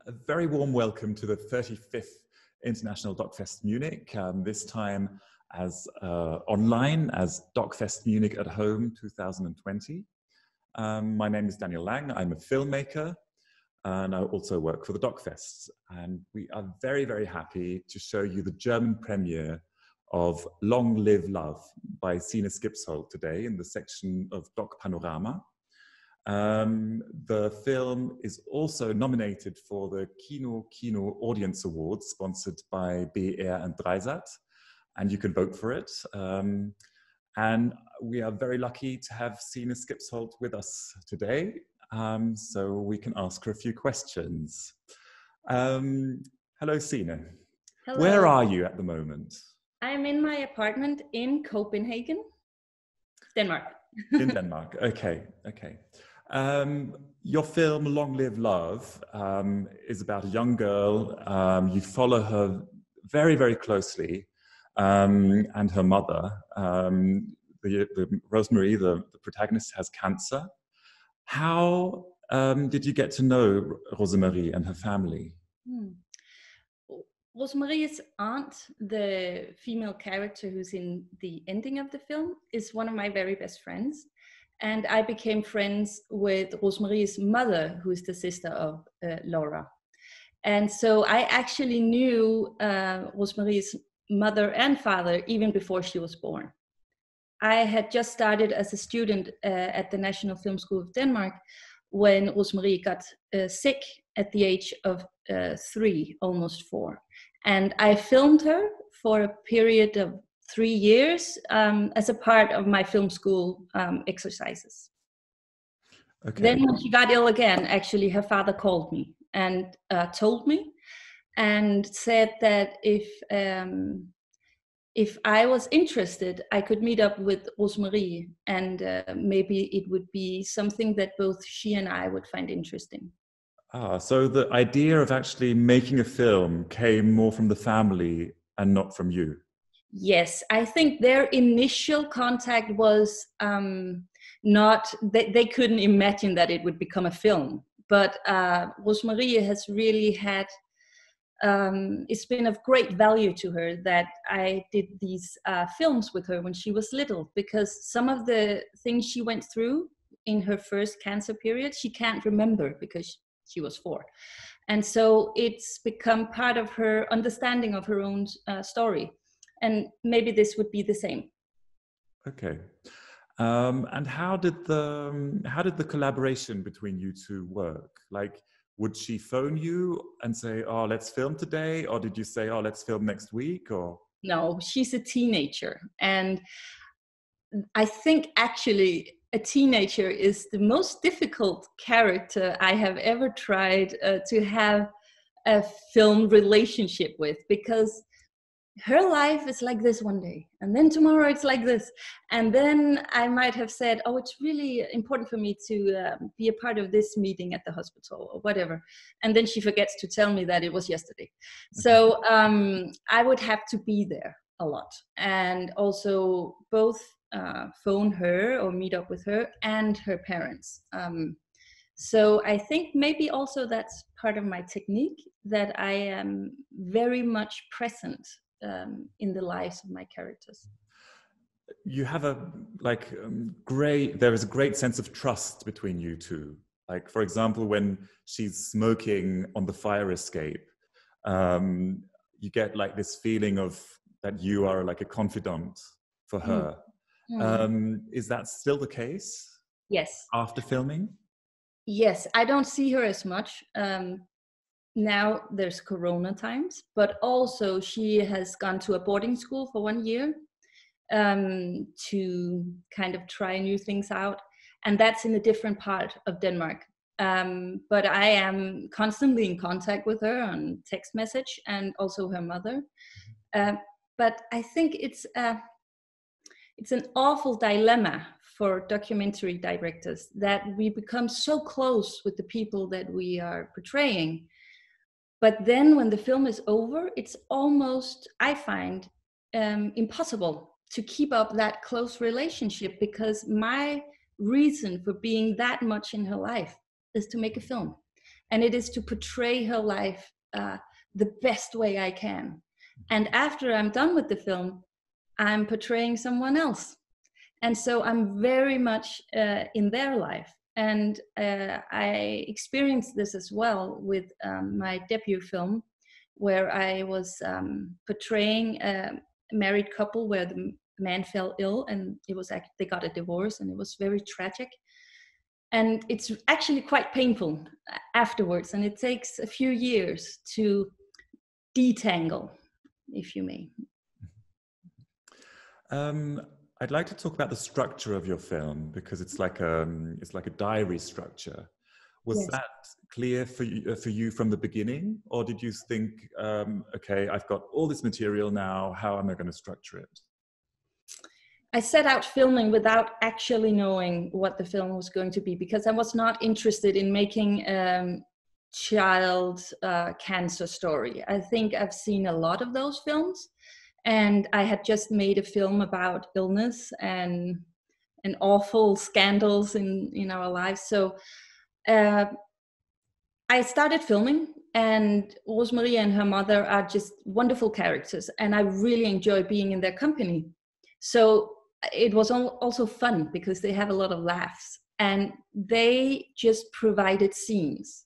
A very warm welcome to the 35th International DOK.fest Munich, this time as online as DOK.fest Munich at Home 2020. My name is Daniel Lang. I'm a filmmaker and I also work for the DOK.fest. And we are very, very happy to show you the German premiere of Long Live Love by Sine Skibsholt today in the section of DOK Panorama. The film is also nominated for the Kino Audience Awards sponsored by BR and Dreisat, and you can vote for it. And we are very lucky to have Sine Skibsholt with us today, so we can ask her a few questions. Hello, Sine. Hello. Where are you at the moment? I'm in my apartment in Copenhagen, Denmark. In Denmark, okay. Your film, Long Live Love, is about a young girl. You follow her very, very closely, and her mother. Rosemary, the protagonist, has cancer. How did you get to know Rosemary and her family? Rosemary's aunt, the female character who's in the ending of the film, is one of my very best friends. And I became friends with Rosemary's mother, who's the sister of Laura. And so I actually knew Rosemary's mother and father even before she was born. I had just started as a student at the National Film School of Denmark when Rosemary got sick at the age of 3, almost 4. And I filmed her for a period of 3 years as a part of my film school exercises. Okay. Then when she got ill again, actually her father called me and told me and said that if I was interested, I could meet up with Rosemary and maybe it would be something that both she and I would find interesting. So the idea of actually making a film came more from the family and not from you? Yes, I think their initial contact was they couldn't imagine that it would become a film. But Rosemary has really had, it's been of great value to her that I did these films with her when she was little, because some of the things she went through in her first cancer period, she can't remember because she was 4. And so it's become part of her understanding of her own story. And maybe this would be the same. Okay. And how did the collaboration between you two work? Like, would she phone you and say, "Oh, let's film today," or did you say, "Oh, let's film next week"? Or no, she's a teenager, and I think actually a teenager is the most difficult character I have ever tried to have a film relationship with, because her life is like this one day, and then tomorrow it's like this. And then I might have said, oh, it's really important for me to be a part of this meeting at the hospital or whatever. And then she forgets to tell me that it was yesterday. So I would have to be there a lot. And also both phone her or meet up with her and her parents. So I think maybe also that's part of my technique, that I am very much present in the lives of my characters. You have there is a great sense of trust between you two. Like, for example, when she's smoking on the fire escape, you get like this feeling of that you are like a confidant for her. Is that still the case? Yes. After filming? Yes, I don't see her as much. Now there's Corona times, but also she has gone to a boarding school for 1 year to kind of try new things out. And that's in a different part of Denmark. But I am constantly in contact with her on text message, and also her mother. But I think it's an awful dilemma for documentary directors, that we become so close with the people that we are portraying. But then when the film is over, it's almost, I find, impossible to keep up that close relationship, because my reason for being that much in her life is to make a film. and it is to portray her life the best way I can. And after I'm done with the film, I'm portraying someone else. And so I'm very much in their life. And I experienced this as well with my debut film, where I was portraying a married couple where the man fell ill, and they got a divorce, and it was very tragic. And it's actually quite painful afterwards, and it takes a few years to detangle, if you may. I'd like to talk about the structure of your film, because it's like a diary structure. Was Yes. that clear for you from the beginning, or did you think, okay, I've got all this material now, how am I going to structure it? I set out filming without actually knowing what the film was going to be, because I was not interested in making child cancer story. I think I've seen a lot of those films, and I had just made a film about illness and awful scandals in our lives. So I started filming, and Rosemary and her mother are just wonderful characters, and I really enjoy being in their company. So it was also fun because they have a lot of laughs, and they just provided scenes.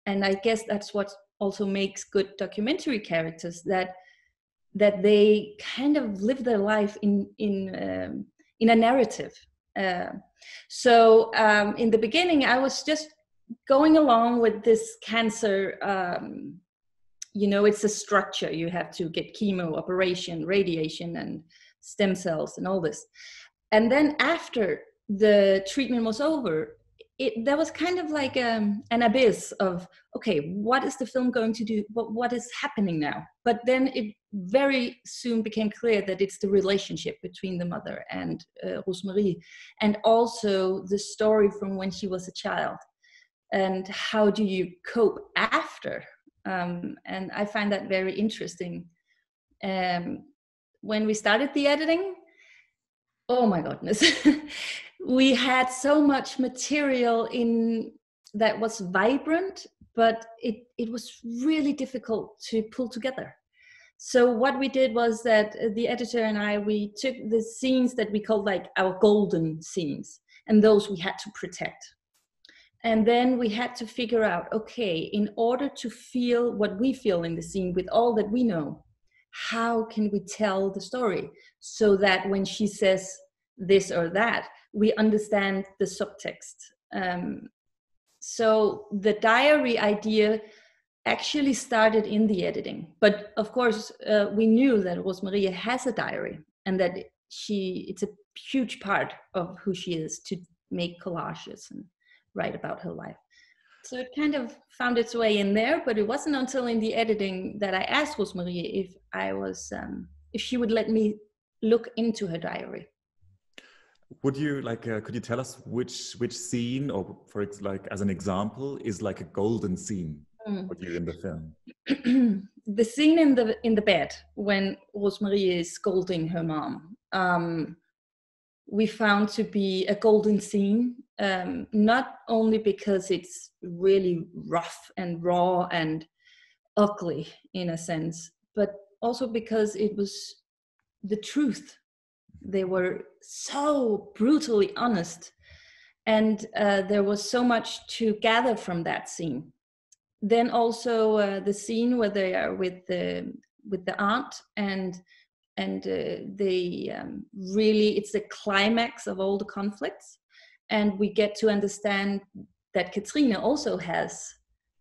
And I guess that's what also makes good documentary characters, that they kind of live their life in a narrative. So in the beginning, I was just going along with this cancer. It's a structure. You have to get chemo, operation, radiation, and stem cells, and all this. And then after the treatment was over, there was kind of like an abyss of, okay, what is the film going to do? What is happening now? But then it very soon became clear that it's the relationship between the mother and Rosemary, and also the story from when she was a child, and how do you cope after? And I find that very interesting. When we started the editing, oh my goodness, we had so much material in that was vibrant, but it was really difficult to pull together. So what we did was that the editor and I, we took the scenes that we called like our golden scenes, and those we had to protect. And then we had to figure out, okay, in order to feel what we feel in the scene with all that we know, how can we tell the story so that when she says this or that, we understand the subtext. So the diary idea actually started in the editing. But of course, we knew that Rosemarys has a diary, and that it's a huge part of who she is, to make collages and write about her life. So it kind of found its way in there, but it wasn't until in the editing that I asked Rosemary if she would let me look into her diary. Would you could you tell us which scene, or as an example, is like a golden scene for you in the film? The scene in the bed when Rosemary is scolding her mom, we found to be a golden scene, not only because it's really rough and raw and ugly in a sense, but also because it was the truth. They were so brutally honest, and there was so much to gather from that scene. Then also the scene where they are with the aunt, and they really, it's the climax of all the conflicts, and we get to understand that Katrine also has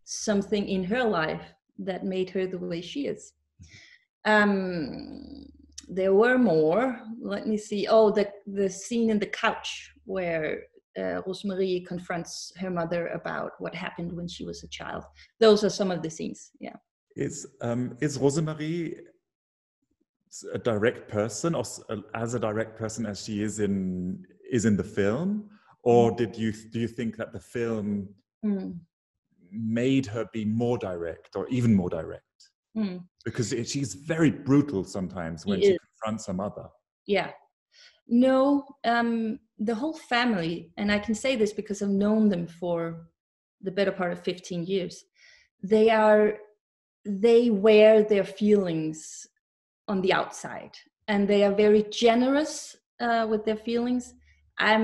something in her life that made her the way she is. There were more. Let me see. Oh, the scene in the couch where Rosemary confronts her mother about what happened when she was a child. Those are some of the scenes. Yeah. Is Rosemary a direct person, or as a direct person as she is in the film, or do you think that the film made her be more direct, or even more direct? Because she's very brutal sometimes when she confronts her mother. Yeah. No, the whole family, and I can say this because I've known them for the better part of 15 years, they wear their feelings on the outside, and they are very generous with their feelings. I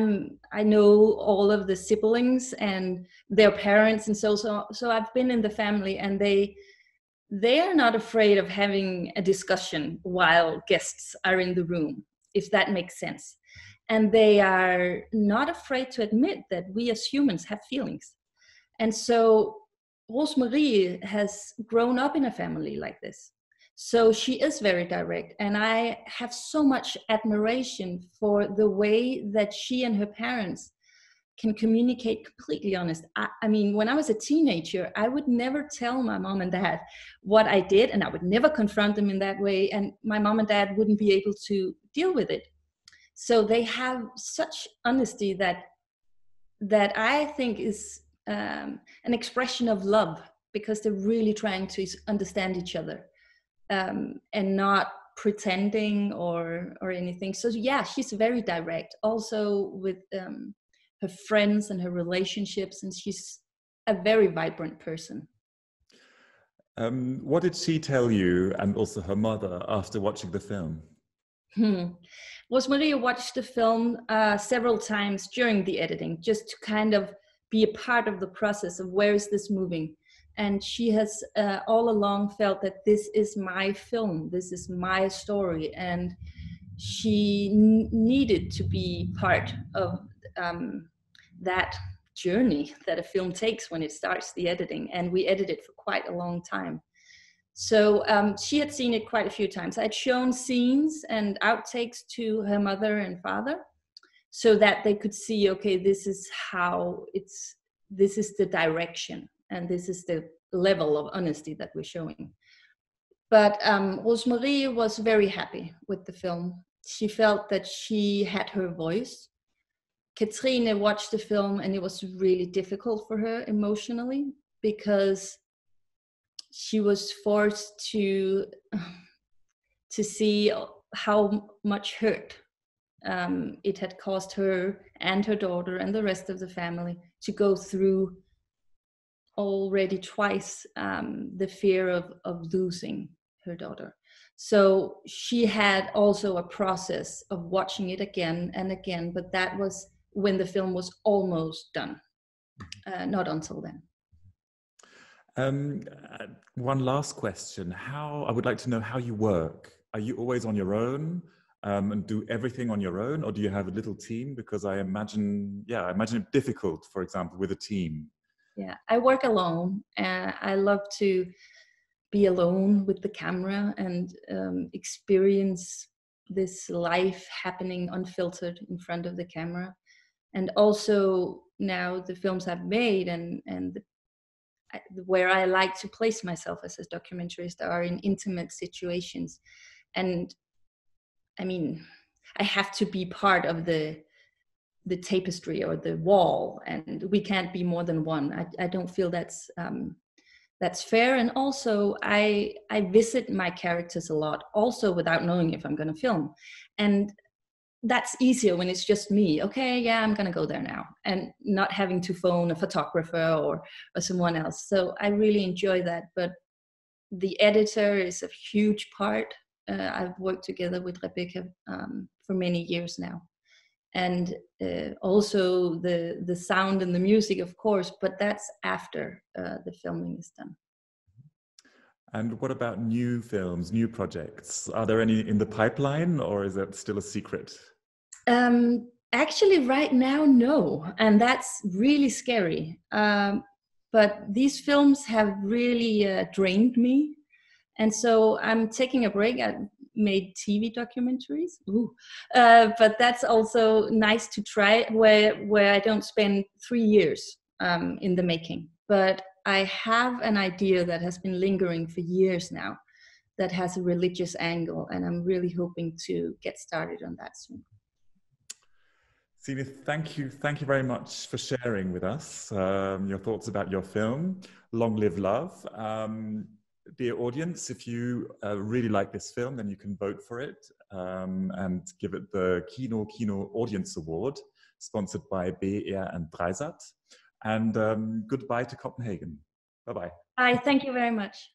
know all of the siblings and their parents, and so I've been in the family, and they are not afraid of having a discussion while guests are in the room, if that makes sense. And they are not afraid to admit that we as humans have feelings. And so Rosemary has grown up in a family like this. So she is very direct. And I have so much admiration for the way that she and her parents can communicate completely honest. I mean, when I was a teenager, I would never tell my mom and dad what I did, and I would never confront them in that way. And my mom and dad wouldn't be able to deal with it. So they have such honesty that I think is an expression of love, because they're really trying to understand each other, and not pretending or anything. So yeah, she's very direct, also with her friends and her relationships, and she's a very vibrant person. What did she tell you, and also her mother, after watching the film? Rosemarys watched the film several times during the editing, just to kind of be a part of the process of where is this moving. And she has all along felt that this is my film, this is my story, and she needed to be part of that journey that a film takes when it starts the editing. And we edited for quite a long time. So she had seen it quite a few times. I'd shown scenes and outtakes to her mother and father, so that they could see, okay, this is the direction, and this is the level of honesty that we're showing. But Rosemarys was very happy with the film. She felt that she had her voice. Katrine watched the film, and it was really difficult for her emotionally, because she was forced to see how much hurt it had caused her and her daughter and the rest of the family to go through already twice the fear of losing her daughter. So she had also a process of watching it again and again, but that was when the film was almost done, not until then. One last question. I would like to know how you work. Are you always on your own and do everything on your own, or do you have a little team? Because I imagine it difficult, for example, with a team. Yeah, I work alone. I love to be alone with the camera and experience this life happening unfiltered in front of the camera. And also now the films I've made and where I like to place myself as a documentarist are in intimate situations. And I mean, I have to be part of the tapestry or the wall, and we can't be more than one. I don't feel that's fair. And also I visit my characters a lot, also without knowing if I'm going to film. And that's easier when it's just me. Okay, yeah, I'm going to go there now, and not having to phone a photographer or someone else. So I really enjoy that. But the editor is a huge part. I've worked together with Rebecca for many years now. And also the sound and the music, of course, but that's after the filming is done. And what about new films, new projects? Are there any in the pipeline, or is that still a secret? Actually, right now, no. And that's really scary. But these films have really drained me. And so I'm taking a break. I made TV documentaries. But that's also nice to try, where I don't spend 3 years in the making. But I have an idea that has been lingering for years now that has a religious angle, and I'm really hoping to get started on that soon. Sine, thank you very much for sharing with us your thoughts about your film, Long Live Love. Dear audience, if you really like this film, then you can vote for it and give it the Kino Audience Award, sponsored by BR and Dreisat. and goodbye to Copenhagen. Bye-bye. Bye, thank you very much.